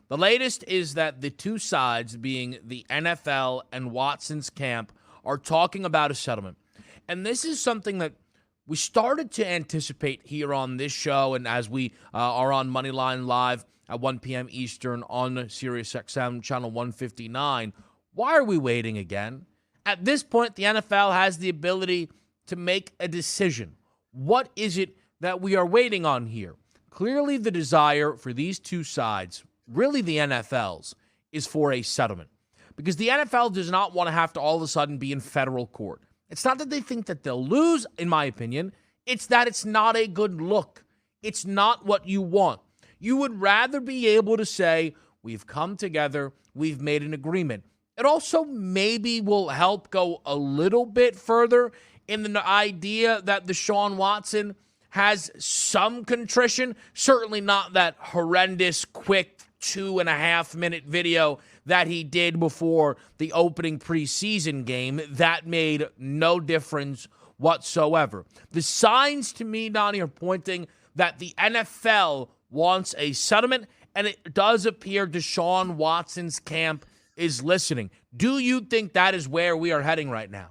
The latest is that the two sides, being the NFL and Watson's camp, are talking about a settlement. And this is something that we started to anticipate here on this show, and as we are on Moneyline Live at 1 p.m. Eastern on SiriusXM channel 159. Why are we waiting again? At this point, the NFL has the ability to make a decision. What is it that we are waiting on here? Clearly, the desire for these two sides, really the NFL's, is for a settlement. Because the NFL does not want to have to all of a sudden be in federal court. It's not that they think that they'll lose, in my opinion. It's that it's not a good look. It's not what you want. You would rather be able to say, we've come together, we've made an agreement. It also maybe will help go a little bit further in the idea that Deshaun Watson has some contrition, certainly not that horrendous, quick 2.5-minute video that he did before the opening preseason game. That made no difference whatsoever. The signs to me, Donnie, are pointing that the NFL wants a settlement, and it does appear Deshaun Watson's camp is listening. Do you think that is where we are heading right now?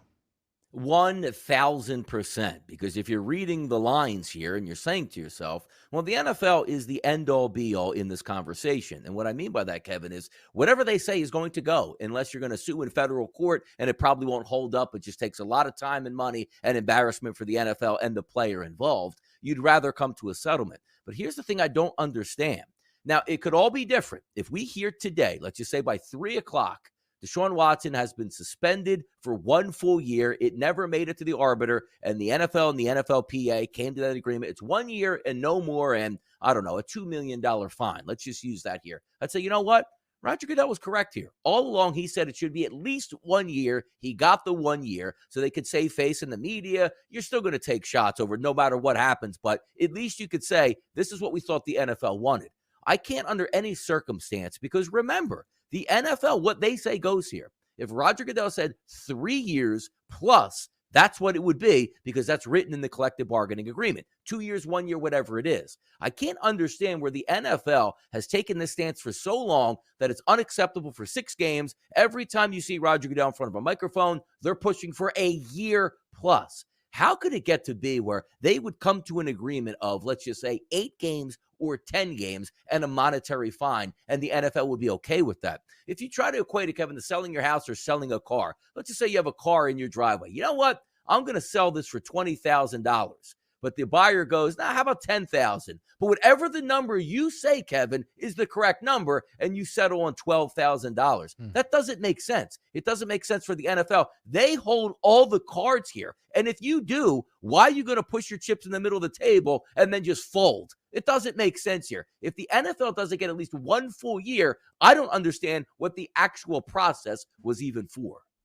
1,000%. Because if you're reading the lines here and you're saying to yourself, well, the NFL is the end-all be-all in this conversation. And what I mean by that, Kevin, is whatever they say is going to go unless you're going to sue in federal court, and it probably won't hold up. It just takes a lot of time and money and embarrassment for the NFL and the player involved. You'd rather come to a settlement. But here's the thing I don't understand. Now, it could all be different. If we hear today, let's just say by 3 o'clock, Deshaun Watson has been suspended for 1 full year. It never made it to the arbiter, and the NFL and the NFLPA came to that agreement. It's 1 year and no more, and I don't know, a $2 million fine. Let's just use that here. I'd say, you know what? Roger Goodell was correct here. All along, he said it should be at least 1 year. He got the 1 year so they could save face in the media. You're still going to take shots over no matter what happens, but at least you could say, this is what we thought the NFL wanted. I can't under any circumstance, because remember, the NFL, what they say goes here. If Roger Goodell said 3 years plus, that's what it would be, because that's written in the collective bargaining agreement. 2 years, 1 year, whatever it is. I can't understand where the NFL has taken this stance for so long that it's unacceptable for 6 games. Every time you see Roger Goodell in front of a microphone, they're pushing for a year plus. How could it get to be where they would come to an agreement of, let's just say, 8 games or 10 games and a monetary fine, and the NFL would be okay with that? If you try to equate it, Kevin, to selling your house or selling a car, let's just say you have a car in your driveway. You know what? I'm going to sell this for $20,000. But the buyer goes, how about $10,000? But whatever the number you say, Kevin, is the correct number, and you settle on $12,000. That doesn't make sense. It doesn't make sense for the NFL. They hold all the cards here. And if you do, why are you going to push your chips in the middle of the table and then just fold? It doesn't make sense here. If the NFL doesn't get at least 1 full year, I don't understand what the actual process was even for.